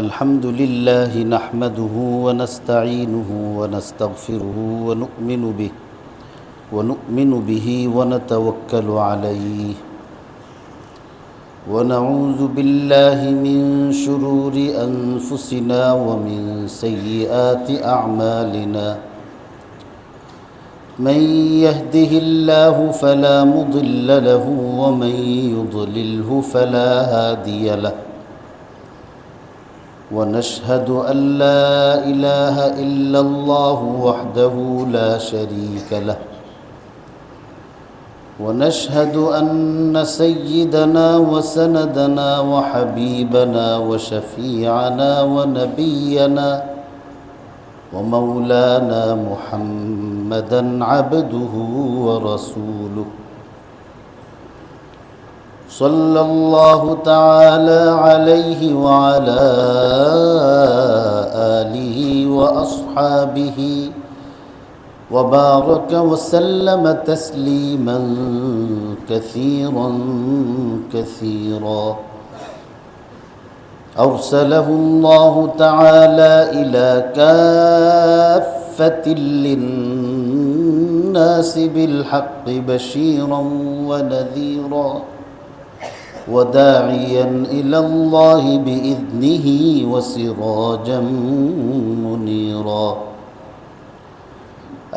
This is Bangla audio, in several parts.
الحمد لله نحمده ونستعينه ونستغفره ونؤمن به ونتوكل عليه ونعوذ بالله من شرور أنفسنا ومن سيئات أعمالنا من يهده الله فلا مضل له ومن يضلله فلا هادي له ونشهد أن لا إله إلا الله وحده لا شريك له ونشهد أن سيدنا وسندنا وحبيبنا وشفيعنا ونبينا ومولانا محمدا عبده ورسوله صلى الله تعالى عليه وعلى آله وأصحابه وبارك وسلم تسليما كثيرا كثيرا أرسله الله تعالى إلى كافة للناس بالحق بشيرا ونذيرا وداعيا إلى الله بإذنه وسراجا منيرا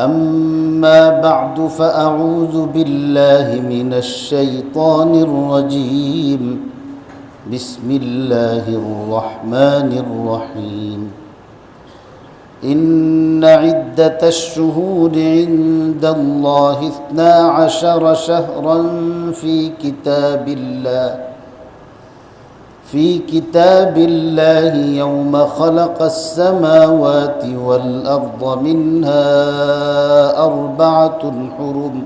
أما بعد فأعوذ بالله من الشيطان الرجيم بسم الله الرحمن الرحيم إن عدة الشهور عند الله 12 شهرا في كتاب الله يوم خلق السماوات والأرض منها 4 حرم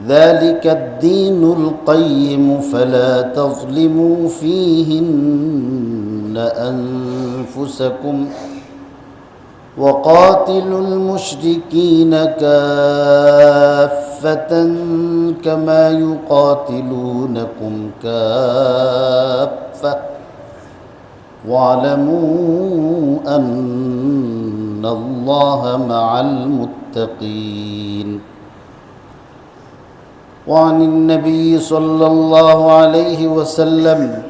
ذلك الدين القيم فلا تظلموا فيهن أنفسكم وقاتلوا المشركين كافة كما يقاتلونكم كافة واعلموا أن الله مع المتقين وعن النبي صلى الله عليه وسلم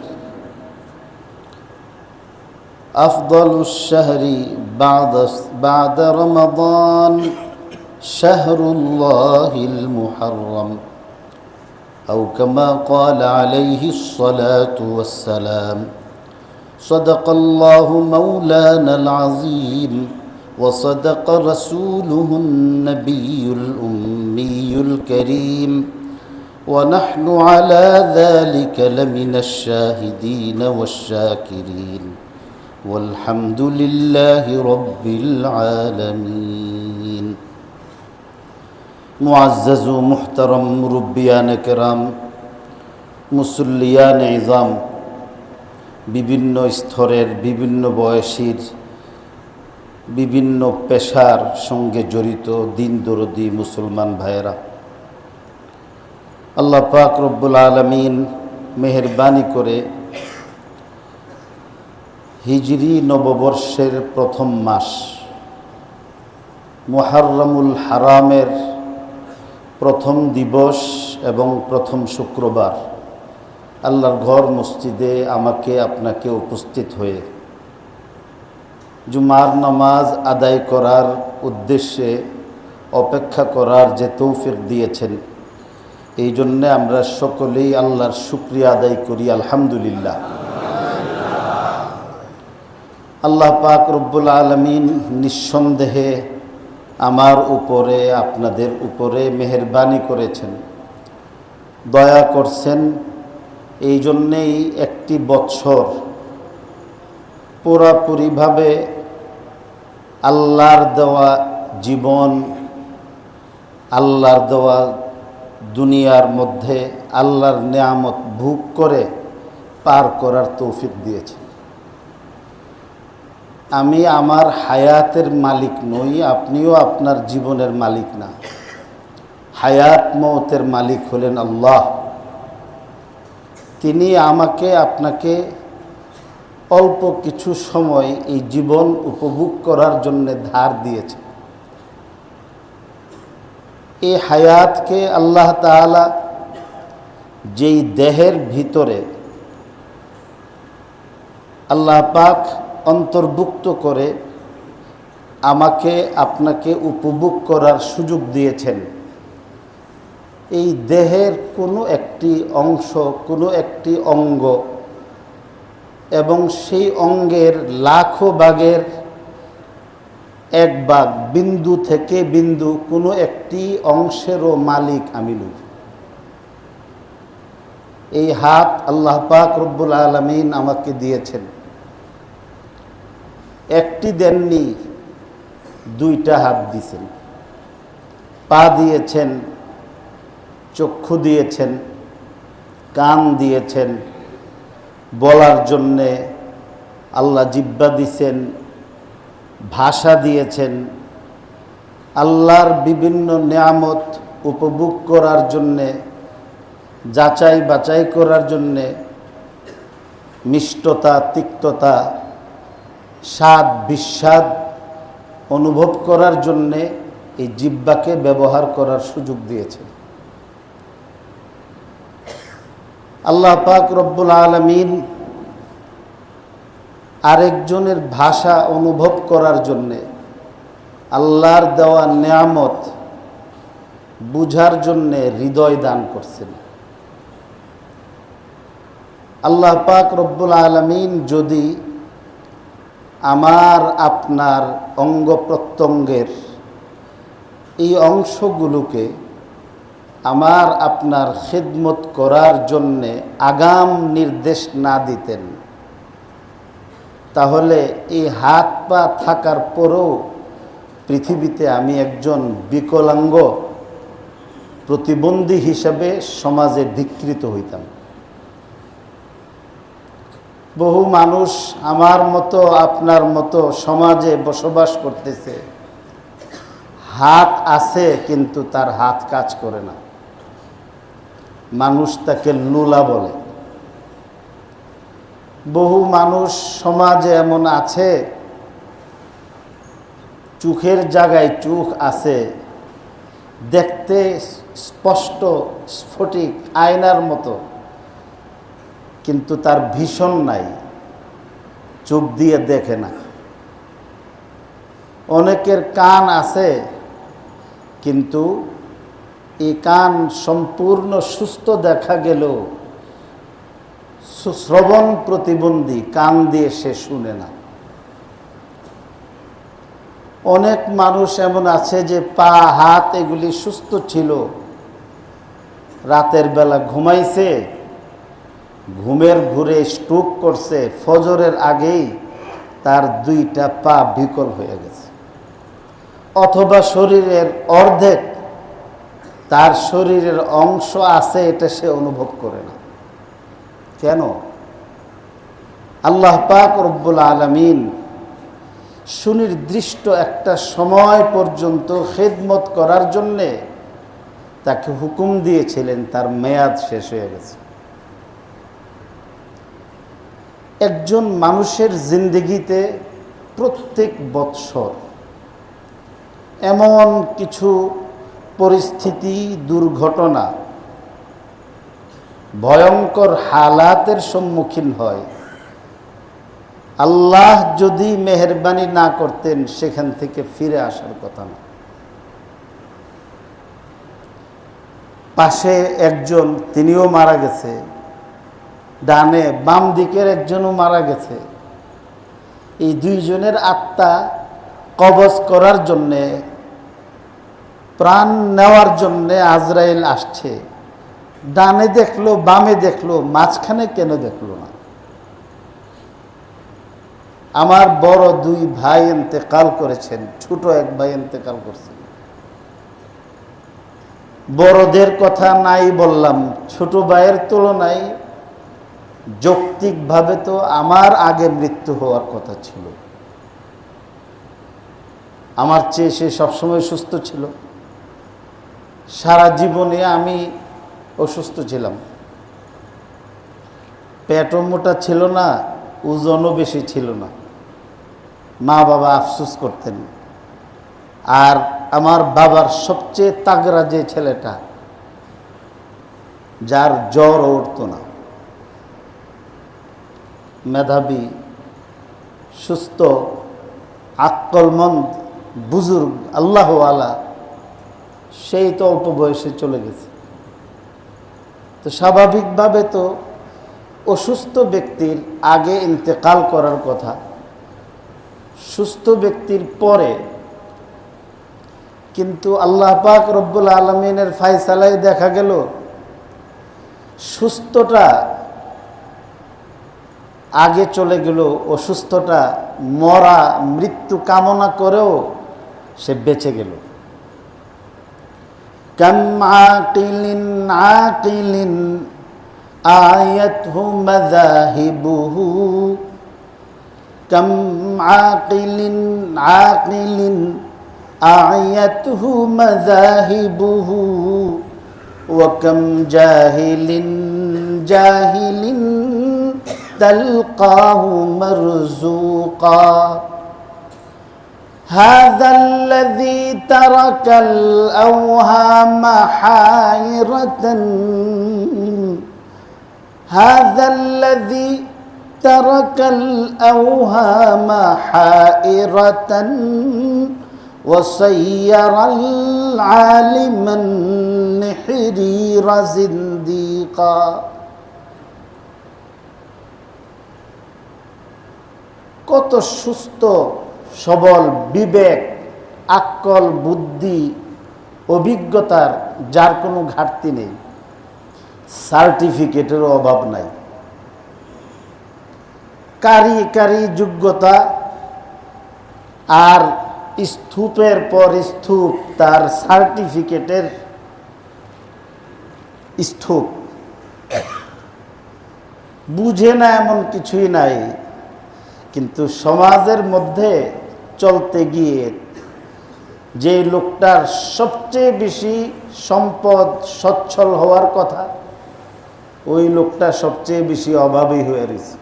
أفضل الشهر بعد رمضان شهر الله المحرم أو كما قال عليه الصلاة والسلام صدق الله مولانا العظيم وصدق رسوله النبي الأمي الكريم ونحن على ذلك لمن الشاهدين والشاكرين والحمد لله رب العالمين معزز و محترم মুরব্বিয়ান কেরাম মুসল্লিয়ান ইজাম বিভিন্ন স্তরের বিভিন্ন বয়সীর বিভিন্ন পেশার সঙ্গে জড়িত দিন দরদি মুসলমান ভাইয়েরা, আল্লাহ পাক রব্বুল আলামিন মেহেরবানি করে হিজরি নববর্ষের প্রথম মাস মুহররমুল হারামের প্রথম দিবস এবং প্রথম শুক্রবার আল্লাহর ঘর মসজিদে আমাকে আপনাকে উপস্থিত হয়ে জুমার নামাজ আদায় করার উদ্দেশ্যে অপেক্ষা করার যে তৌফিক দিয়েছেন, এই জন্যে আমরা সকলেই আল্লাহর শুকরিয়া আদায় করি আলহামদুলিল্লাহ। আল্লাহ পাক রব্বুল আলামিন নিঃসন্দেহে আমার উপরে আপনাদের উপরে মেহেরবানি করেছেন, দয়া করছেন। এই জন্যেই একটি বছর পুরাপুরিভাবে আল্লাহর দেওয়া জীবন, আল্লাহর দেওয়া দুনিয়ার মধ্যে আল্লাহর নেয়ামত ভোগ করে পার করার তৌফিক দিয়েছেন। আমি আমার হায়াতের মালিক নই, আপনিও আপনার জীবনের মালিক না। হায়াত মওতের মালিক হলেন আল্লাহ। তিনি আমাকে আপনাকে অল্প কিছু সময় এই জীবন উপভোগ করার জন্য ধার দিয়েছে। এই হায়াতকে আল্লাহ তাআলা যেই দেহের ভিতরে আল্লাহ পাক অন্তর্ভুক্ত করে আমাকে আপনাকে উপভোগ করার সুযোগ দিয়েছেন, এই দেহের কোনো একটি অংশ, কোনো একটি অঙ্গ এবং সেই অঙ্গের লাখো ভাগের এক ভাগ, বিন্দু থেকে বিন্দু কোনো একটি অংশেরও মালিক আমি নই। এই হাত আল্লাহ পাক রব্বুল আলামিন আমাকে দিয়েছেন। একটি দেননি, দুইটা হাত দিয়েছেন, পা দিয়েছেন, চক্ষু দিয়েছেন, কান দিয়েছেন, বলার জন্যে আল্লাহ জিহ্বা দিয়েছেন, ভাষা দিয়েছেন, আল্লাহর বিভিন্ন নিয়ামত উপভোগ করার জন্যে, যাচাই বাছাই করার জন্যে, মিষ্টতা, তিক্ততা, স্বাদ বিস্বাদ অনুভব করার জন্যে এই জিহ্বাকে ব্যবহার করার সুযোগ দিয়েছেন। আল্লাহ পাক রব্বুল আলামিন আরেকজনের ভাষা অনুভব করার জন্যে, আল্লাহর দেওয়া নিয়ামত বুঝার জন্যে হৃদয় দান করছেন। আল্লাহ পাক রব্বুল আলামিন যদি আমার আপনার অঙ্গ প্রত্যঙ্গের এই অংশগুলোকে আমার আপনার খিদমত করার জন্যে আগাম নির্দেশ না দিতেন, তাহলে এই হাত পা থাকার পরেও পৃথিবীতে আমি একজন বিকলাঙ্গ প্রতিবন্ধী হিসেবে সমাজে ধিক্কৃত হইতাম। বহু মানুষ আমার মতো আপনার মতো সমাজে বসবাস করতেছে, হাত আছে কিন্তু তার হাত কাজ করে না, মানুষ তাকে লুলা বলে। বহু মানুষ সমাজে এমন আছে, চোখের জায়গায় চোখ আছে, দেখতে স্পষ্ট স্ফটিক আয়নার মতো, কিন্তু তার ভীষণ নাই, চোখ দিয়ে দেখে না। অনেকের কান আছে কিন্তু এই কান সম্পূর্ণ সুস্থ দেখা গেলেও শ্রবণ প্রতিবন্ধী, কান দিয়ে সে শুনে না। অনেক মানুষ এমন আছে যে পা হাত এগুলি সুস্থ ছিল, রাতের বেলা ঘুমাইছে, ঘুমের ঘুরে স্ট্রোক করছে, ফজরের আগেই তার দুইটা পা বিকল হয়ে গেছে। অথবা শরীরের অর্ধেক তার শরীরের অংশ আছে, এটা সে অনুভব করে না। কেন? আল্লাহ পাক রব্বুল আলামিন সুনির্দিষ্ট একটা সময় পর্যন্ত খেদমত করার জন্যে তাকে হুকুম দিয়েছিলেন, তার মেয়াদ শেষ হয়ে গেছে। একজন মানুষের জিন্দেগিতে প্রত্যেক বৎসর এমন কিছু পরিস্থিতি, দুর্ঘটনা, ভয়ঙ্কর হালাতের সম্মুখীন হয়, আল্লাহ যদি মেহেরবানি না করতেন সেখান থেকে ফিরে আসার কথা না। পাশে একজন, তিনিও মারা গেছে, ডানে বাম দিকের একজনও মারা গেছে। এই দুইজনের আত্মা কবজ করার জন্যে, প্রাণ নেওয়ার জন্যে আজরাইল আসছে। ডানে দেখলো, বামে দেখলো, মাঝখানে কেন দেখলো না? আমার বড় দুই ভাই ইন্তেকাল করেছেন, ছোট এক ভাই ইন্তেকাল করছেন। বড়দের কথা নাই বললাম, ছোট ভাইয়ের তুলনায় যৌক্তিকভাবে তো আমার আগে মৃত্যু হওয়ার কথা ছিল। আমার চেয়ে সে সবসময় সুস্থ ছিল। সারা জীবনে আমি অসুস্থ ছিলাম, পেটও মোটা ছিল না, ওজনও বেশি ছিল না। মা বাবা আফসোস করতেন। আর আমার বাবার সবচেয়ে তাগড়া যে ছেলেটা, যার জ্বর উঠত না, মেধাবী, সুস্থ, আকলমন্দ, বুজুর্গ, আল্লাহওয়ালা, সেই তো অল্প বয়সে চলে গেছে। তো স্বাভাবিকভাবে তো অসুস্থ ব্যক্তির আগে ইন্তেকাল করার কথা, সুস্থ ব্যক্তির পরে। কিন্তু আল্লাহ পাক রব্বুল আলামিনের ফায়সালায় দেখা গেল সুস্থটা আগে চলে গেল, অসুস্থটা মরা, মৃত্যু কামনা করেও সে বেঁচে গেল। কাম আকিলিন আকিলিন আয়াতহু মাযাহিবুহু, কাম আকিলিন আকিলিন আয়াতহু মাযাহিবুহু, ওয়া কাম জাহিলিন জাহিলিন تلقاه مرزوقا هذا الذي ترك الأوهام حائرة هذا الذي ترك الأوهام حائرة وصير العالم النحرير زنديقا। কত সুস্থ সবল বিবেক, আকল, বুদ্ধি, অভিজ্ঞতার, যার কোনো ঘাটতি নেই, সার্টিফিকেটেরও অভাব নাই, কারি যোগ্যতা, আর স্তূপের পর স্তূপ তার সার্টিফিকেটের স্তূপ। বুঝে না এমন কিছুই নাই, কিন্তু সমাজের মধ্যে চলতে গিয়ে যে লোকটার সবচেয়ে বেশি সম্পদ, সচ্ছল হওয়ার কথা, ওই লোকটা সবচেয়ে বেশি অভাবী হয়ে রয়েছে।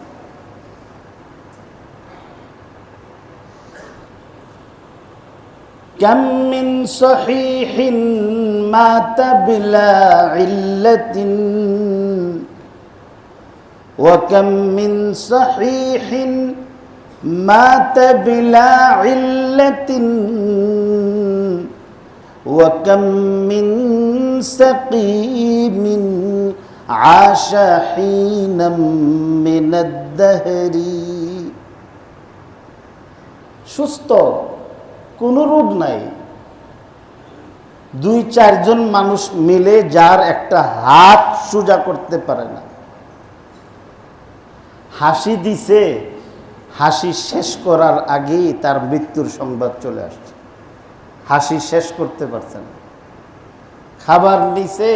কাম মিন সহিহিন মাতা বিলা ইল্লাতিন ওয়া কাম মিন সহিহিন مات بلا علة وكم من سقيم عاش حينا من الدهر। সুস্থ, কোনো রোগ নাই, 2-4 জন মানুষ মিলে যার একটা হাত সোজা করতে পারে না। হাসি দিছে, হাসি শেষ করার আগেই তার মৃত্যুর সংবাদ চলে আসছে, হাসি শেষ করতে পারছে না। খাবার নিছে,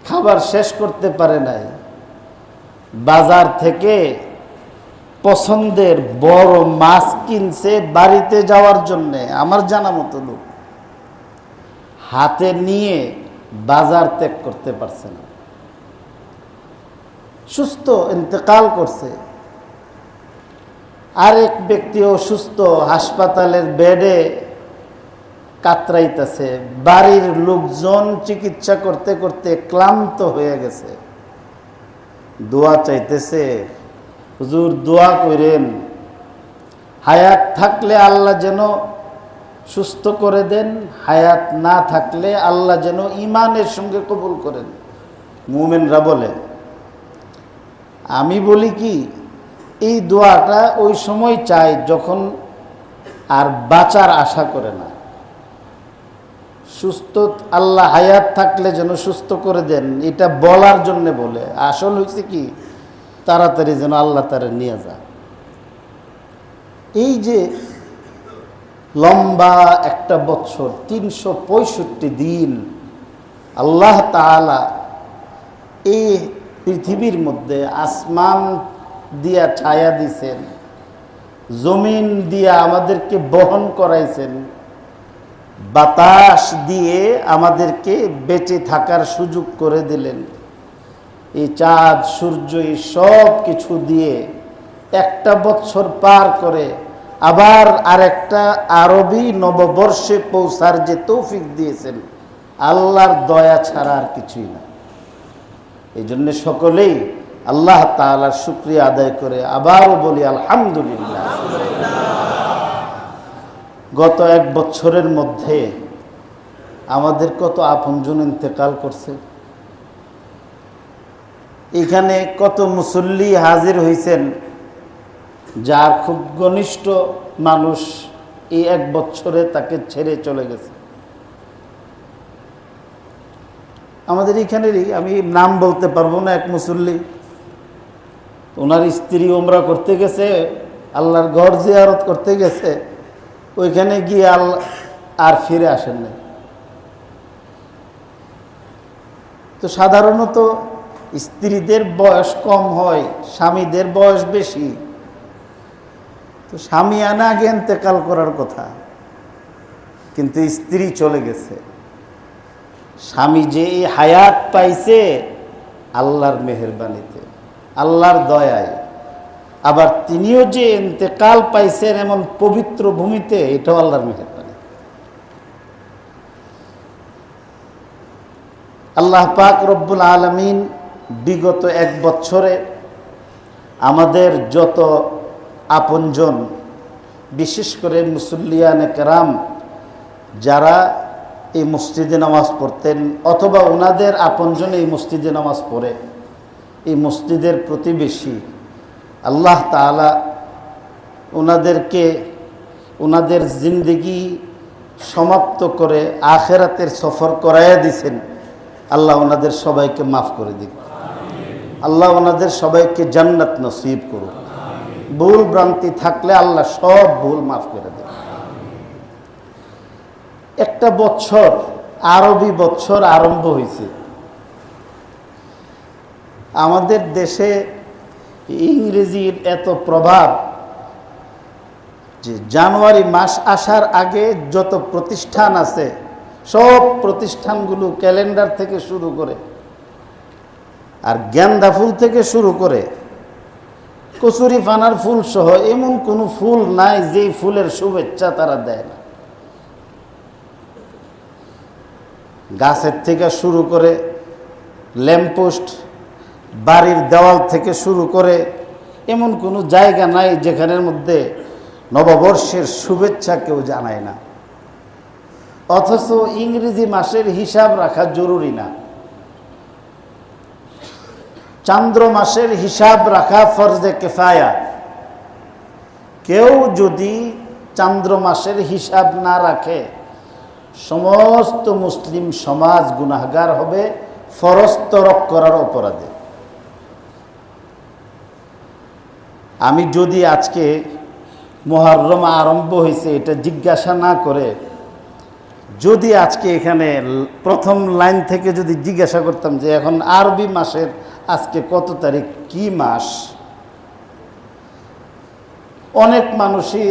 খাবার শেষ করতে পারে নাই। বাজার থেকে পছন্দের বড় মাছ কিনছে বাড়িতে যাওয়ার জন্যে, আমার জানা মতো লোক, হাতে নিয়ে বাজার ত্যাগ করতে পারছে না, সুস্থ ইন্তেকাল করছে। আরেক ব্যক্তি অসুস্থ, হাসপাতালের বেডে কাতরাইতেছে, বাড়ির লোকজন চিকিৎসা করতে করতে ক্লান্ত হয়ে গেছে, দোয়া চাইতেছে, হুজুর দোয়া করেন, হায়াত থাকলে আল্লাহ যেন সুস্থ করে দেন, হায়াত না থাকলে আল্লাহ যেন ঈমানের সঙ্গে কবুল করেন। মুমিনরা বলে। আমি বলি কি, এই দোয়াটা ওই সময় চাই যখন আর বাঁচার আশা করে না। সুস্থ, আল্লাহ হায়াত থাকলে যেন সুস্থ করে দেন, এটা বলার জন্য বলে। আসল হয়েছে কি, তাড়াতাড়ি যেন আল্লাহ তারে নিয়ে যায়। এই যে লম্বা একটা বছর, 365 দিন আল্লাহ তাআলা এই পৃথিবীর মধ্যে আসমান দিয়া ছায়া দিছেন, জমিন দিয়া আমাদেরকে বহন করাইছেন, বাতাস দিয়ে আমাদেরকে বেঁচে থাকার সুযোগ করে দিলেন। এই চাঁদ সূর্য এই সব কিছু দিয়ে একটা বছর পার করে আবার আরেকটা আরবি নববর্ষে পৌঁছার যে তৌফিক দিয়েছেন, আল্লাহর দয়া ছাড়া আর কিছুই না। এই জন্য সকলেই আল্লাহ তাআলার শুকরিয়া আদায় করে আবারও বলি আলহামদুলিল্লাহ। গত এক বছরের মধ্যে আমাদের কত আপনজন ইন্তেকাল করছে। এখানে কত মুসল্লি হাজির হয়েছেন যার খুব ঘনিষ্ঠ মানুষ এই এক বছরে তাকে ছেড়ে চলে গেছে। আমাদের এখানেরই, আমি নাম বলতে পারবো না, এক মুসল্লি, ওনার স্ত্রী উমরা করতে গেছে, আল্লাহর ঘর জিয়ারত করতে গেছে, ওইখানে গিয়ে আর ফিরে আসেন নাই। তো সাধারণত স্ত্রীদের বয়স কম হয়, স্বামীদের বয়স বেশি। তো স্বামী আনা আগে ইন্তেকাল করার কথা, কিন্তু স্ত্রী চলে গেছে। স্বামী যে এই হায়াত পাইছে আল্লাহর মেহেরবানিতে, আল্লাহর দয়ায়, আবার তিনিও যে ইন্তেকাল পাইছেন এমন পবিত্র ভূমিতে, এটাও আল্লাহর মেহেরবানি। আল্লাহ পাক রব্বুল আলামিন বিগত এক বছরে আমাদের যত আপনজন, বিশেষ করে মুসল্লিয়ানে কেরাম যারা এই মসজিদে নামাজ পড়তেন অথবা ওনাদের আপনজন এই মসজিদে নামাজ পড়ে, এই মসজিদের প্রতিবেশী, আল্লাহ তাআলা ওনাদেরকে ওনাদের জিন্দেগি সমাপ্ত করে আখেরাতের সফর করাইয়া দিছেন। আল্লাহ ওনাদের সবাইকে মাফ করে দিন। আল্লাহ ওনাদের সবাইকে জান্নাত নসিব করুন। ভুল ভ্রান্তি থাকলে আল্লাহ সব ভুল মাফ করে দেন। একটা বছর, আরবি বছর আরম্ভ হয়েছে। আমাদের দেশে ইংরেজির এত প্রভাব যে জানুয়ারি মাস আসার আগে যত প্রতিষ্ঠান আছে সব প্রতিষ্ঠানগুলো ক্যালেন্ডার থেকে শুরু করে আর গেন্দা ফুল থেকে শুরু করে কচুরি ফানার ফুল সহ এমন কোনো ফুল নাই যেই ফুলের শুভেচ্ছা তারা দেয় না। গাছের থেকে শুরু করে ল্যাম্পপোস্ট, বাড়ির দেওয়াল থেকে শুরু করে এমন কোনো জায়গা নাই যেখানের মধ্যে নববর্ষের শুভেচ্ছা কেউ জানায় না। অথচ ইংরেজি মাসের হিসাব রাখা জরুরি না, চান্দ্র মাসের হিসাব রাখা ফরজে কিফায়া। কেউ যদি চান্দ্র মাসের হিসাব না রাখে সমস্ত মুসলিম সমাজ গুনাহগার হবে ফরজ তরক করার অপরাধে। আমি যদি আজকে মুহররম আরম্ভ হয়েছে এটা জিজ্ঞাসা না করে, যদি আজকে এখানে প্রথম লাইন থেকে যদি জিজ্ঞাসা করতাম যে এখন আরবি মাসের আজকে কত তারিখ, কি মাস, অনেক মানুষই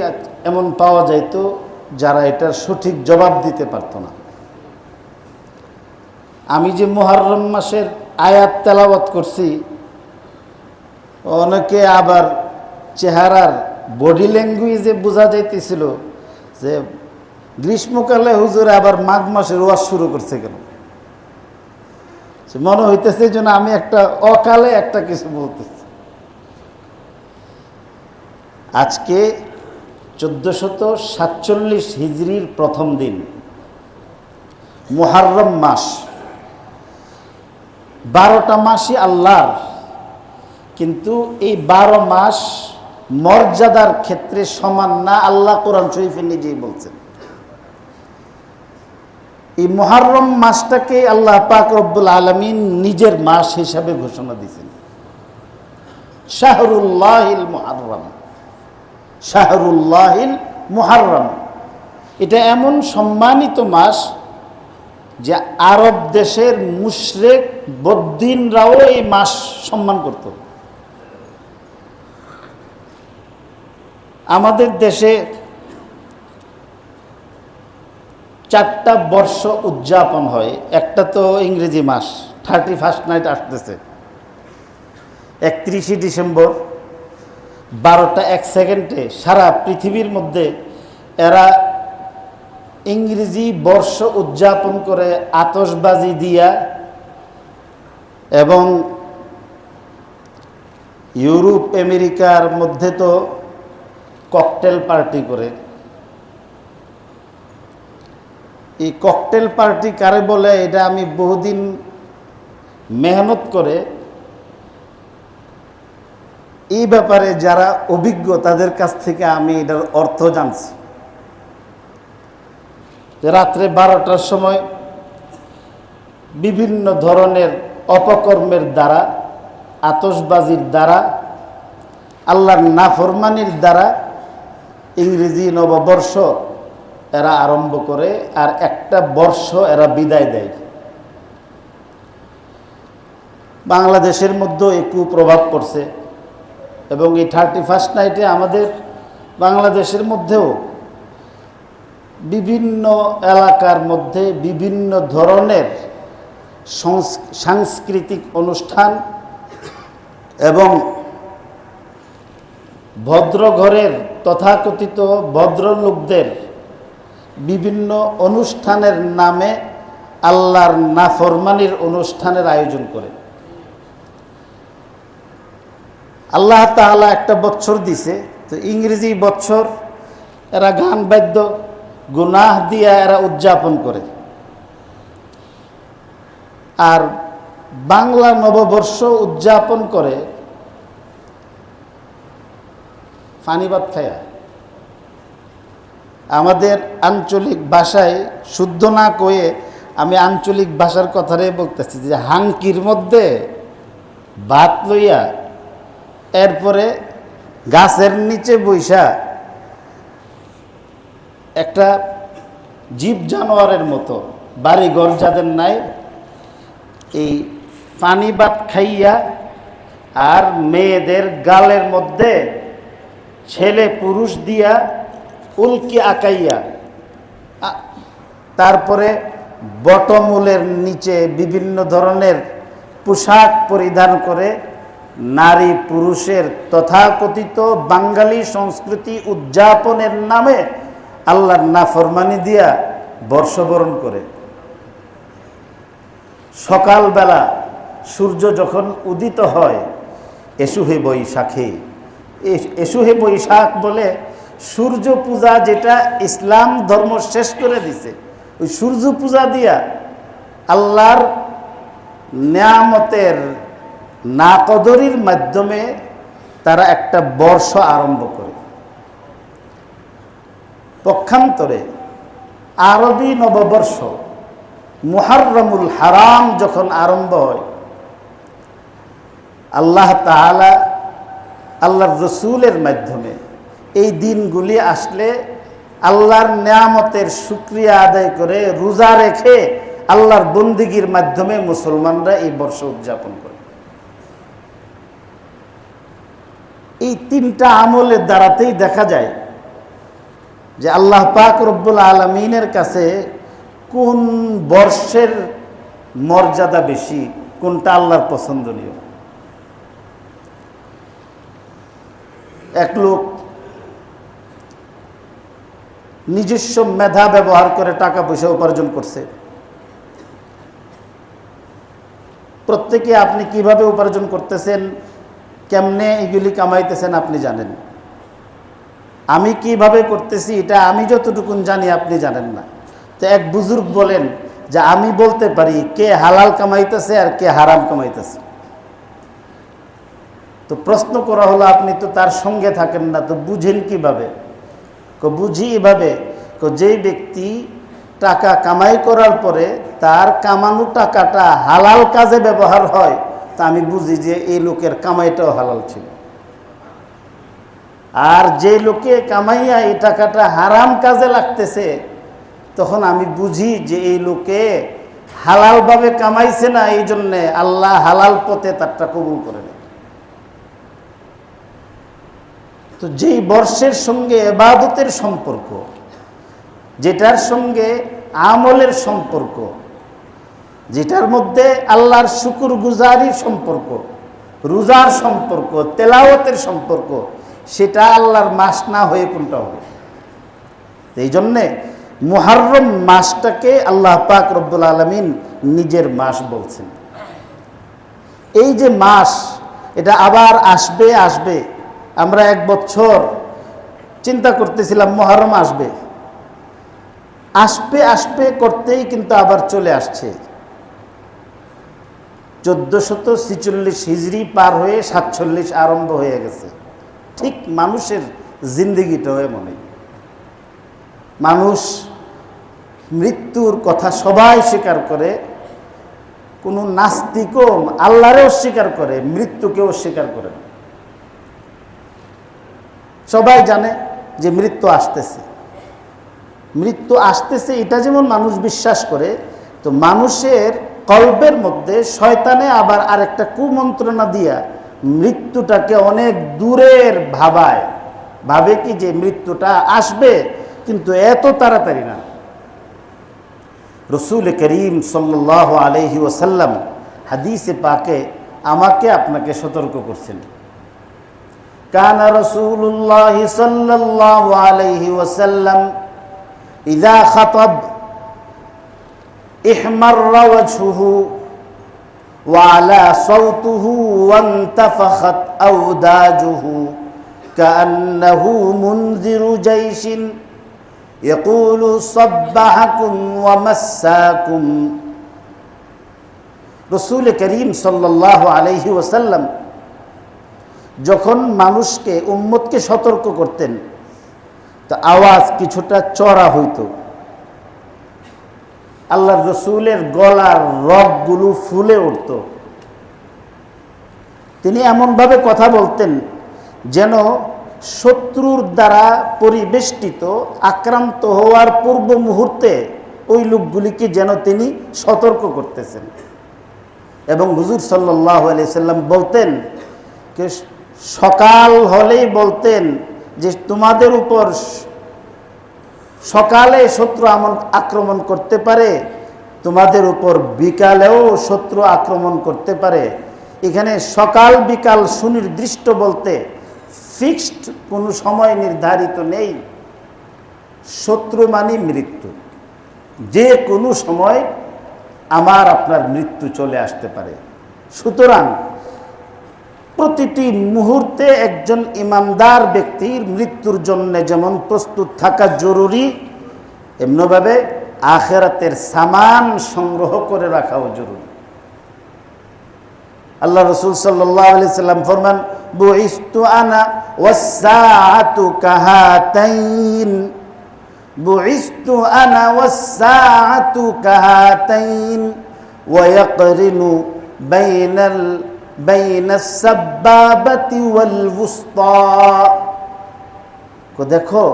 এমন পাওয়া যাইতো যারা এটার সঠিক জবাব দিতে পারতো না। আমি যে মুহররম মাসের আয়াত তেলাওয়াত করছি, অনেকে আবার চেহারার বডি ল্যাঙ্গুয়েজে বোঝা যাইতেছিল যে গ্রীষ্মকালে হুজুর আবার মাঘ মাসের ওয়াজ শুরু করছে কেন। মনে হইতেছে যেন আমি একটা অকালে একটা কিছু বলতেছি। আজকে 1447 হিজরির প্রথম দিন, মুহররম মাস। 12টা মাসই আল্লাহর, কিন্তু এই 12 মাস মর্যাদার ক্ষেত্রে সমান না, আল্লাহ কোরআন শরীফে নিজেই বলছেন। এই মুহররম মাসটাকে আল্লাহ পাক রব্বুল আলামিন নিজের মাস হিসাবে ঘোষণা দিয়েছেন, শাহরুল্লাহিল মুহররম, শাহরুল্লাহিল মুহররম। এটা এমন সম্মানিত মাস যে আরব দেশের মুশরিক বদ্দিনরাও এই মাস সম্মান করত। আমাদের দেশে 4টা বর্ষ উদযাপন হয়। একটা তো ইংরেজি মাস, 31st নাইট আসতেছে, 31শে ডিসেম্বর 12টা 1 সেকেন্ডে সারা পৃথিবীর মধ্যে এরা ইংরেজি বর্ষ উদযাপন করে আতশবাজি দিয়া এবং ইউরোপ আমেরিকার মধ্যে তো ককটেল পার্টি করে। এই ককটেল পার্টি কারে বলে এটা আমি বহুদিন মেহনত করে এই ব্যাপারে যারা অভিজ্ঞ তাদের কাছ থেকে আমি এটার অর্থ জানছি। রাত্রে 12টার সময় বিভিন্ন ধরনের অপকর্মের দ্বারা, আতশবাজির দ্বারা, আল্লাহর নাফরমানির দ্বারা ইংরেজি নববর্ষ এরা আরম্ভ করে আর একটা বর্ষ এরা বিদায় দেয়। বাংলাদেশের মধ্যেও এই কুপ্রভাব পড়ছে এবং এই 31st নাইটে আমাদের বাংলাদেশের মধ্যেও বিভিন্ন এলাকার মধ্যে বিভিন্ন ধরনের সাংস্কৃতিক অনুষ্ঠান এবং ভদ্রঘরের তথাকথিত ভদ্রলোকদের বিভিন্ন অনুষ্ঠানের নামে আল্লাহর নাফরমানির অনুষ্ঠানের আয়োজন করে। আল্লাহ তাআলা একটা বছর দিছে, তো ইংরেজি বছর এরা গান বাদ্য গুনাহ দিয়া এরা উদযাপন করে, আর বাংলা নববর্ষ উদযাপন করে ফানিবাদ খায়া। আমাদের আঞ্চলিক ভাষায় শুদ্ধ না কয়ে আমি আঞ্চলিক ভাষার কথাটাই বলতেছি যে হাঙ্কির মধ্যে ভাত লইয়া এরপরে গাছের নিচে বইসা একটা জীব জানোয়ারের মতো বাড়িঘর যাদের নাই এই পানি ভাত খাইয়া আর মেয়েদের গালের মধ্যে ছেলে পুরুষ দিয়া উল্কি আঁকাইয়া তারপরে বটমূলের নিচে বিভিন্ন ধরনের পোশাক পরিধান করে নারী পুরুষের তথাকথিত বাঙালি সংস্কৃতি উদযাপনের নামে আল্লাহর নাফরমানি দিয়া বর্ষবরণ করে। সকালবেলা সূর্য যখন উদিত হয় এসুহে বৈশাখে, এসুহে বৈশাখ বলে সূর্য পূজা যেটা ইসলাম ধর্ম শেষ করে দিছে, ওই সূর্য পূজা দিয়া আল্লাহর নিয়ামতের নাকদরির মাধ্যমে তারা একটা বর্ষ আরম্ভ করে। পক্ষান্তরে আরবি নববর্ষ মুহররমুল হারাম যখন আরম্ভ হয়, আল্লাহ তাআলা আল্লাহর রসুলের মাধ্যমে এই দিনগুলি আসলে আল্লাহর নিয়ামতের শুকরিয়া আদায় করে রোজা রেখে আল্লাহর বন্দিগির মাধ্যমে মুসলমানরা এই বর্ষ উদযাপন করে। এই তিনটা আমলের দ্বারাতেই দেখা যায় যে আল্লাহ পাক রব্বুল আলামিনের কাছে কোন বর্ষের মর্যাদা বেশি, কোনটা আল্লাহর পছন্দনীয়। এক লোক নিজস্ব মেধা ব্যবহার করে টাকা পয়সা উপার্জন করছে। প্রত্যেকে আপনি কিভাবে উপার্জন করতেছেন, কেমনে এগুলি কামাইতেছেন আপনি জানেন। আমি কিভাবে করতেছি এটা আমি যতটুকুন জানি আপনি জানেন না। তো এক বুজুর্গ বলেন যে আমি বলতে পারি কে হালাল কামাইতেছে আর কে হারাম কামাইতেছে। তো প্রশ্ন করা হলো আপনি তো তার সঙ্গে থাকেন না, তো বুঝেন কিভাবে? বুঝি এভাবে, যেই ব্যক্তি টাকা কামাই করার পরে তার কামানো টাকাটা হালাল কাজে ব্যবহার হয় তা আমি বুঝি যে এই লোকের কামাইটাও হালাল ছিল। আর যে লোকে কামাইয়া এই টাকাটা হারাম কাজে লাগতেছে তখন আমি বুঝি যে এই লোকে হালালভাবে কামাইছে না, এই জন্যে আল্লাহ হালাল পথে তারটা কবুল করে নেয়। তো যেই বর্ষের সঙ্গে ইবাদতের সম্পর্ক, যেটার সঙ্গে আমলের সম্পর্ক, যেটার মধ্যে আল্লাহর শুকরগুজারির সম্পর্ক, রোজার সম্পর্ক, তেলাওয়াতের সম্পর্ক, সেটা আল্লাহর মাস না হয়ে কোনটা হবে? এই জন্যে মুহররম মাসটাকে আল্লাহ পাক রব্বুল আলামিন নিজের মাস বলছেন। এই যে মাস, এটা আবার আসবে আসবে। আমরা 1 বছর চিন্তা করতেছিলাম মুহররম আসবে আসবে আসবে করতেই কিন্তু আবার চলে আসছে। 1446 হিজরি পার হয়ে 47 আরম্ভ হয়ে গেছে। ঠিক মানুষের জিন্দেগিটাও এমনই। মানুষ মৃত্যুর কথা সবাই স্বীকার করে, কোনো নাস্তিকও আল্লাহরেও স্বীকার করে, মৃত্যুকেও স্বীকার করে। সবাই জানে যে মৃত্যু আসতেছে, মৃত্যু আসতেছে, এটা যেমন মানুষ বিশ্বাস করে, তো মানুষের কলবের মধ্যে শয়তানে আবার আরেকটা কুমন্ত্রণা দিয়া মৃত্যুটাকে অনেক দূরের ভাবে কি যে মৃত্যুটা আসবে, কিন্তু এত তাড়াতাড়ি না। রসুল করিম সাল্লাল্লাহু আলাইহি ওয়াসাল্লাম হাদিসে পাকে আমাকে আপনাকে সতর্ক করছেন। কানা রাসূলুল্লাহ সাল্লাল্লাহু আলাইহি ওয়াসাল্লাম ইযা খাতাব ইহমাররা ওয়াজহুহু ওয়া আলা সাওতুহু ওয়ান্তাফাখাত আওদাজুহু কাআন্নাহু মুনযিরু জাইশিন ইয়াকুলু সাব্বাহাকুম ওয়া মাসসাকুম। রাসূল করিম সাল্লাল্লাহু আলাইহি ওয়াসাল্লাম যখন মানুষকে, উম্মতকে সতর্ক করতেন, তো আওয়াজ কিছুটা চড়া হইতো। আল্লাহর রসুলের গলার রগগুলো ফুলে উঠত। তিনি এমনভাবে কথা বলতেন যেন শত্রুর দ্বারা পরিবেষ্টিত, আক্রান্ত হওয়ার পূর্ব মুহূর্তে ওই লোকগুলিকে যেন তিনি সতর্ক করতেছেন। এবং হুজুর সাল্লাল্লাহু আলাইহি সাল্লাম বলতেন, সকাল হলেই বলতেন যে তোমাদের উপর সকালে শত্রু আক্রমণ করতে পারে, তোমাদের উপর বিকালেও শত্রু আক্রমণ করতে পারে। এখানে সকাল বিকাল সুনির্দিষ্ট বলতে ফিক্সড কোনো সময় নির্ধারিত নেই। শত্রু মানে মৃত্যু, যে কোনো সময় আমার আপনার মৃত্যু চলে আসতে পারে। সুতরাং প্রতিটি মুহূর্তে একজন ইমানদার ব্যক্তির মৃত্যুর জন্য যেমন প্রস্তুত থাকা জরুরি, এমনিভাবে আখিরাতের সামান সংগ্রহ করে রাখাও জরুরি। আল্লাহ রাসূল সাল্লাল্লাহু আলাইহি সাল্লাম ফরমান, বুইস্তু আনা ওয়াস-সাআতু কাহাতাইন, বুইস্তু আনা ওয়াস-সাআতু কাহাতাইন ওয়া ইয়াকরিনু বাইনাস সাব্বাবাতি ওয়াল ওয়ুসতা। দেখো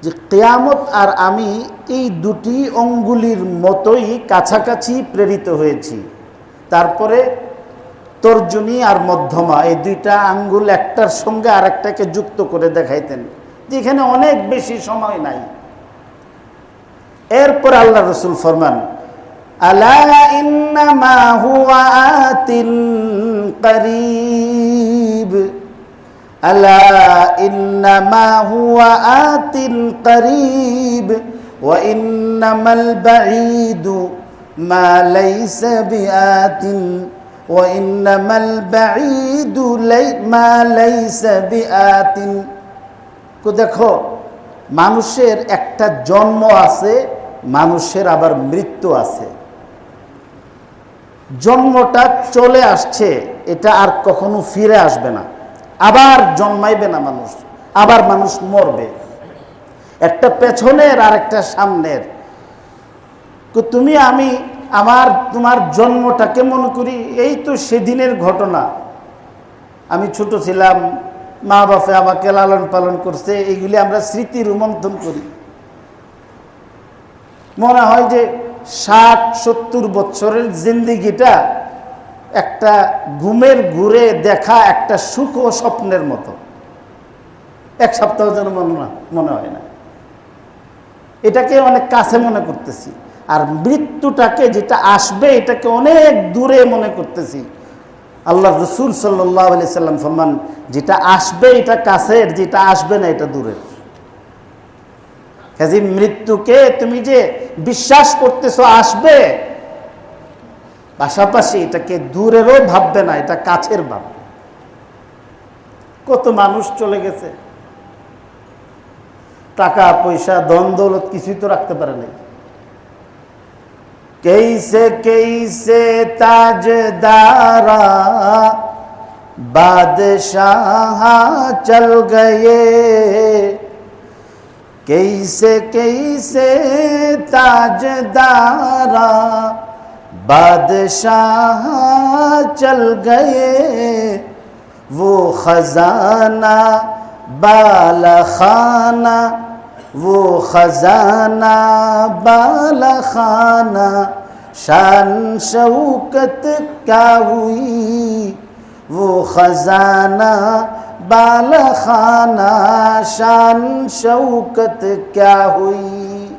যে কিয়ামত আর আমি এই দুটি অঙ্গুলির মতোই কাছাকাছি প্রেরিত হয়েছি। তারপরে তর্জনী আর মধ্যমা, এই দুইটা আঙ্গুল একটার সঙ্গে আরেকটাকে যুক্ত করে দেখাইতেন, যেখানে অনেক বেশি সময় নাই। এরপর আল্লাহ রাসূল ফরমান, আলা ইন্নামা হুয়া আতিন করিব, আলা ইন্নামা হুয়া আতিন করিব ওয়া ইন্নামাল বাঈদু মা লাইসা বিআতিন ওয়া ইন্নামাল বাঈদু মা লাইসা বিআতিন। দেখো, মানুষের একটা জন্ম আছে, মানুষের আবার মৃত্যু আছে। জন্মটা চলে আসছে, এটা আর কখনো ফিরে আসবে না, আবার জন্মাইবে না মানুষ, আবার মানুষ মরবে। একটা পেছনের আর একটা সামনের। তুমি আমি তোমার জন্মটাকে মনে করি এই তো সেদিনের ঘটনা। আমি ছোট ছিলাম, মা বাপে আমাকে লালন পালন করছে, এইগুলি আমরা স্মৃতি রোমন্থন করি। মনে হয় যে 60-70 বছরের জিন্দেগিটা একটা ঘুমের ঘুরে দেখা একটা সুখ ও স্বপ্নের মতো। 1 সপ্তাহ যেন মনে হয় না, এটাকে অনেক কাছে মনে করতেছি। আর মৃত্যুটাকে, যেটা আসবে, এটাকে অনেক দূরে মনে করতেছি। আল্লাহ রসুল সাল্লাল্লাহু আলাইহি সাল্লাম ফরমান, যেটা আসবে এটা কাছের, যেটা আসবে না এটা দূরের। কাজে মৃত্যুকে তুমি যে বিশ্বাস করতেছো আসবে, পাশাপাশি এটাকে দূরেরও ভাববে না, এটা কাছের ভাববে। কত মানুষ চলে গেছে, টাকা পয়সা ধন দৌলত কিছুই তো রাখতে পারে নাই। कैसे कैसे ताजदारा बादशाह चल गए, कैसे कैसे ताजदारा बादशाह चल गए, वो खजाना बाला खाना, वो खजाना बाला खाना, शान शौकत क्या हुई, वो खजाना बाला खाना, शान शौकत क्या हुई।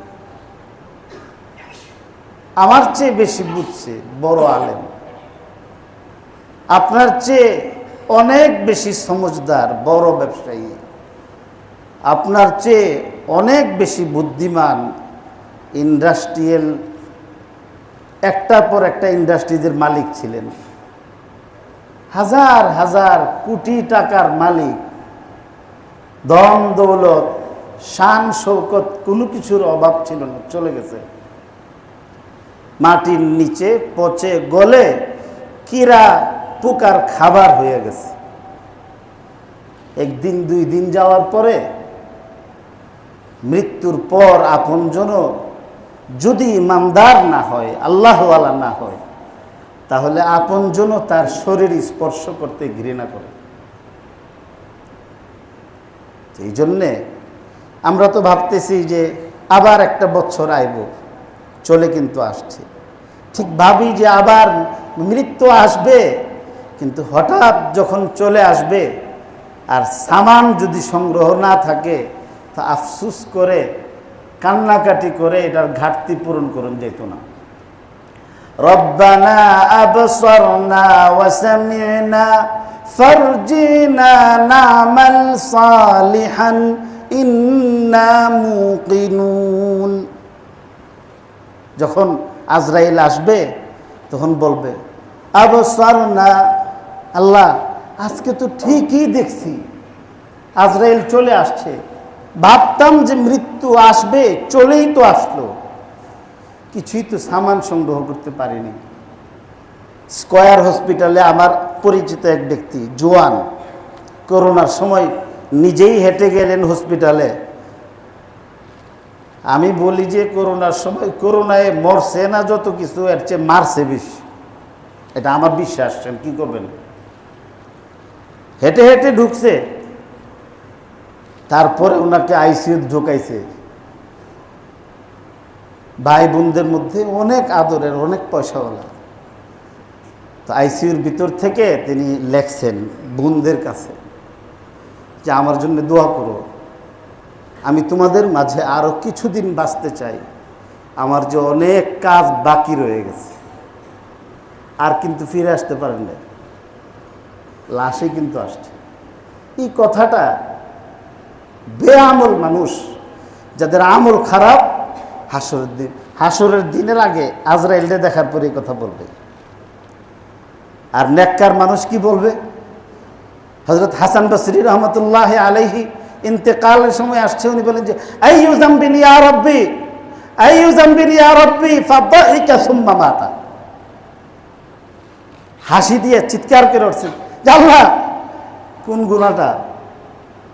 আমার চেয়ে বেশি বুঝছে বড় আলেম, আপনার চেয়ে অনেক বেশি সমঝদার বড় ব্যবসায়ী, আপনার চেয়ে অনেক বেশি বুদ্ধিমান ইন্ডাস্ট্রিয়াল, একটার পর একটা ইন্ডাস্ট্রিজের মালিক ছিলেন, হাজার হাজার কোটি টাকার মালিক, ধন দৌলত শান শৌকত কোনো কিছুর অভাব ছিল না, চলে গেছে। মাটির নিচে পচে গলে কিরা পোকার খাবার হয়ে গেছে। একদিন দুই দিন যাওয়ার পরে, মৃত্যুর পর আপনজন যদি ইমানদার না হয়, আল্লাহওয়ালা না হয়, তাহলে আপনজন তার শরীর স্পর্শ করতে ঘৃণা করে। এই জন্যে আমরা তো ভাবতেছি যে আবার একটা বছর আইব, চলে কিন্তু আসছে। ঠিক ভাবি যে আবার মৃত্যু আসবে, কিন্তু হঠাৎ যখন চলে আসবে আর সামান যদি সংগ্রহ না থাকে, তা আফসুস করে কান্নাকাটি করে এটার ঘাটতি পূরণ করুন যেত না। রব্বানা আবসারনা ওয়া সামি'না ফারজিনা না'মাল সালিহান ইন্না মুকিনুন। যখন আজরাইল আসবে তখন বলবে, আবসারনা, আল্লাহ আজকে তো ঠিকই দেখছি আজরাইল চলে আসছে, ভাবতাম যে মৃত্যু আসবে, চলেই তো আসলো, কিছুই তো সামান সংগ্রহ করতে পারিনি। স্কয়ার হসপিটালে আমার পরিচিত এক ব্যক্তি, জোয়ান, করোনার সময় নিজেই হেঁটে গেলেন হসপিটালে। আমি বলি যে করোনার সময় করোনায় মরছে না যত কিছু, এর চেয়ে মারছে বেশি, এটা আমার বিশ্বাস। কি করবেন, হেঁটে হেঁটে ঢুকছে, তারপরে ওনাকে আইসিইউ ঢুকাইছে। ভাই বোনদের মধ্যে অনেক আদরের, অনেক পয়সাওয়ালা। তো আইসিইউর ভিতর থেকে তিনি লেখছেন বোনদের কাছে যে আমার জন্য দোয়া করো, আমি তোমাদের মাঝে আরো কিছুদিন বাঁচতে চাই, আমার যে অনেক কাজ বাকি রয়ে গেছে। আর কিন্তু ফিরে আসতে পারেন না, লাশে কিন্তু আসছে। এই কথাটা বেআমল মানুষ, যাদের আমল খারাপ, হাসরের দিনের আগে আজরাইলকে দেখার পরে এই কথা বলবে। আর নেককার মানুষ কি বলবে? হযরত হাসান বসরি রহমতুল্লাহ আলাইহি ইন্তেকালের সময় আসছে, উনি বলেন যে আইয়ু যামবিন ইয়া রাব্বি, আইয়ু যামবিন ইয়া রাব্বি, ফাদাহিকা সুম্মা মাতা। হাসি দিয়ে চিৎকার করে উঠছেন যে আল্লাহ কোন গুনাহটা,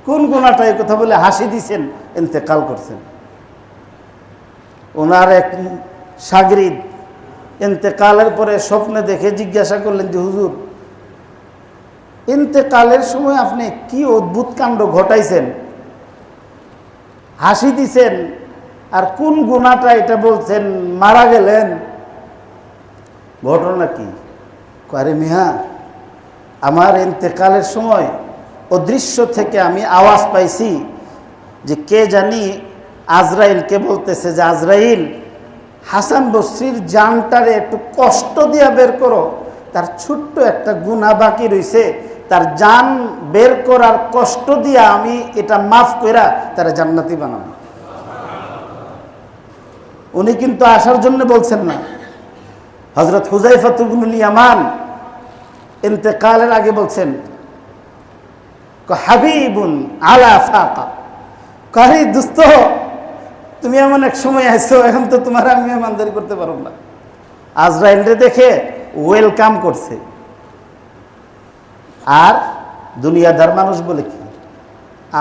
কোন গুনাহটা, এই কথা বলে হাসি দিয়েছেন, ইন্তেকাল করছেন। ওনার এক শাগরিদ ইন্তেকালের পরে স্বপ্নে দেখে জিজ্ঞাসা করলেন যে হুজুর, ইন্তেকালের সময় আপনি কি অদ্ভুত কাণ্ড ঘটাইছেন, হাসি দিছেন, আর কোন গুনাহটা এটা বলছেন, মারা গেলেন, ঘটনা কি? আরে মিয়া, আমার ইন্তেকালের সময় অদৃশ্য থেকে আমি আওয়াজ পাইছি যে কে জানি আজরাইলকে বলতেছে যে আজরাইল, হাসান বসরির জানটারে একটু কষ্ট দিয়া বের করো, তার ছোট্ট একটা গুনাহ বাকি রইছে, তার জান বের করার কষ্ট দিয়া আমি এটা মাফ কইরা তারা জান্নাতি বানাবো। উনি কিন্তু আসার জন্য বলছেন না। হযরত হুযায়ফা ইবনুল ইয়ামান ইন্তেকালের আগে বলছেন, হাবিবুন আলা ফাকা, কারি দোস্ত তুমি এমন এক সময় আইছো, এখন তো তোমার আমি মেহমানদারি করতে পারব না। আজরাইলরে দেখে ওয়েলকাম করছে। আর দুনিয়াদার মানুষ বলে কি,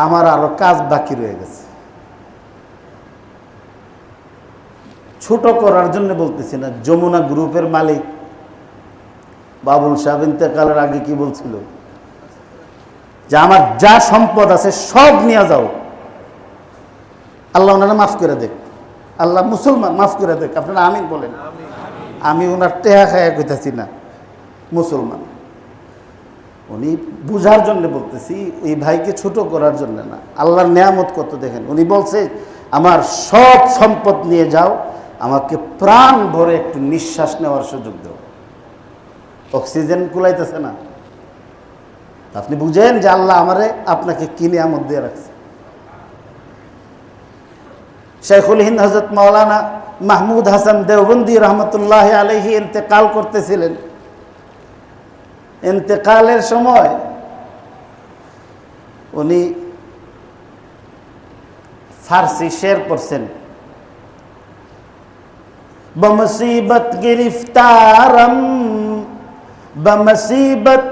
আমার আরো কাজ বাকি রয়ে গেছে। ছোট করার জন্য বলতেছি না। যমুনা গ্রুপের মালিক বাবুল সাহেব ইন্তেকালের আগে কি বলছিল, যে আমার যা সম্পদ আছে সব নিয়ে যাও, আল্লাহ ওনারা মাফ করে দেখ, আল্লাহ মুসলমান মাফ করে দেখ। আপনারা আমিন বলেন। আমি ওনার টেহা খায়া কইতাছি না, মুসলমান। উনি বুঝার জন্য বলতেছি, এই ভাইকে ছোট করার জন্য না। আল্লাহর নেয়ামত কত দেখেন। উনি বলছে আমার সব সম্পদ নিয়ে যাও, আমাকে প্রাণ ভরে একটু নিঃশ্বাস নেওয়ার সুযোগ দাও। অক্সিজেন কুলাইতেছে না। আপনি বুঝেন যে আল্লাহ আমারে আপনাকে কি নিয়ামত দিয়ে রাখছে। শাইখুল হিন্দ হযরত মাওলানা মাহমুদ হাসান দেওবন্দি রহমতুল্লাহ আলাইহি ইন্তেকাল করতেছিলেন। ইন্তেকালের সময় উনি ফার্সি শের পড়ছেন, বমুসিবত গিরফতারম বমুসিবত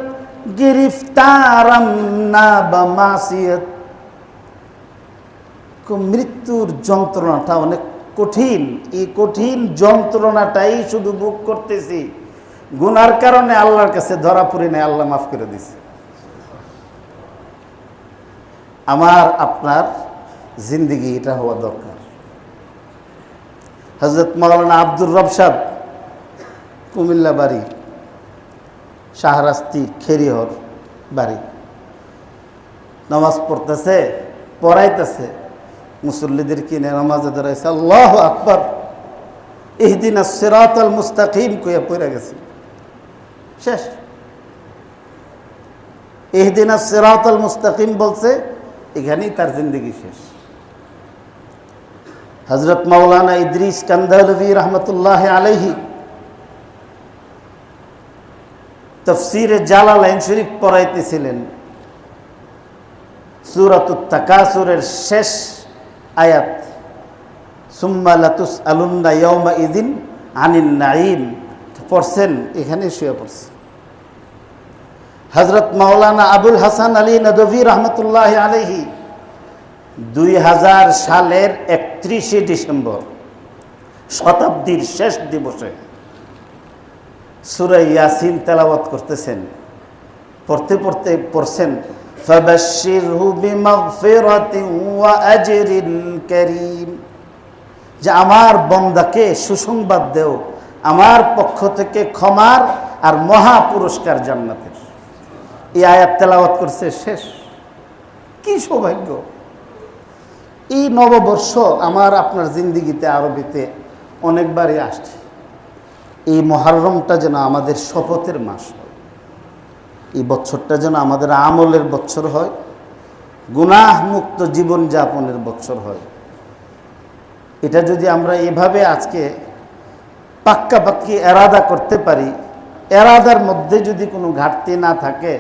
গিরফতারম না বমাসিয়ত। মৃত্যুর যন্ত্রণাটা অনেক কঠিন। এই কঠিন যন্ত্রণাটাই শুধু ভোগ করতেছি, গুনার কারণে আল্লাহর কাছে ধরা পড়ে নেই, আল্লাহ মাফ করে দিছে। আমার আপনার জিন্দিগি এটা হওয়া দরকার। হযরত মাওলানা আব্দুর রব সাহেব, কুমিল্লা বাড়ি, শাহরাস্তি খেরিহর বাড়ি, নামাজ পড়তেছে, পড়াইতেছে, মুসল্লিদের কিনে নামাজে দাঁড়াইছে, আল্লাহু আকবার, ইহদিনাস সিরাতাল মুস্তাকিম কইয়া পড়ে গেছে, শেষ। ইহদিনাস সিরাতাল মুস্তাকিম বলছে, এখানেই তার জিন্দেগি শেষ। হযরত মাওলানা ইদ্রিস কান্দালভি রহমতুল্লাহ আলাইহি তাফসীরে জালালাইন শরীফ পড়াইতেছিলেন। সূরাতুত তাকাসুরের শেষ আয়াত, সুম্মা লাতুসআলুন্না ইয়াওমা ইযিন আনিন নাঈম পড়ছেন, এখানে শুয়ে পড়ছে। হযরত মাওলানা আবুল হাসান আলী নদভী রহমতুল্লাহ আলাইহি 2000 সালের 31শে ডিসেম্বর, শতাব্দীর শেষ দিবসে সূরা ইয়াসিন তেলাওয়াত করতেছেন। পড়তে পড়তে পড়ছেন, ফাবাশশিরহু বিমাগফিরাতিন ওয়া আজরিন কারীম, যে আমার বান্দাকে সুসংবাদ দেও আমার পক্ষ থেকে ক্ষমার আর মহা পুরস্কার জান্নাতের। এই আয়াত তেলাওয়াত করছে, শেষ। কি সৌভাগ্য! এই নববর্ষ আমার আপনার জিন্দিগিতে আরবিতে অনেকবারই আসছে। এই মুহররমটা যেন আমাদের শপথের মাস হয়, এই বছরটা যেন আমাদের আমলের বছর হয়, গুনাহ মুক্ত জীবনযাপনের বছর হয়। এটা যদি আমরা এভাবে আজকে পাক্কাপাক্কি এরাদা করতে পারি, এরাদার মধ্যে যদি কোনো ঘাটতি না থাকে,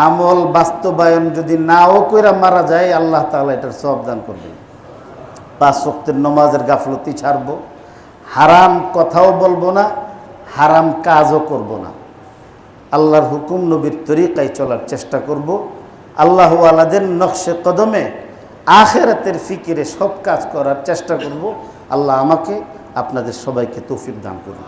আমল বাস্তবায়ন যদি নাও কইরা মারা যায়, আল্লাহ তাআলা এটার সওয়াব দান করবেন। 5 ওয়াক্তের নামাজের গাফলতি ছাড়ব, হারাম কথাও বলবো না, হারাম কাজও করব না, আল্লাহর হুকুম নবীর তরিকায় চলার চেষ্টা করব। আল্লাহ ওয়ালাদের নকশে কদমে আখিরাতের ফিকিরে সব কাজ করার চেষ্টা করব। আল্লাহ আমাকে আপনাদের সবাইকে তৌফিক দান করুন।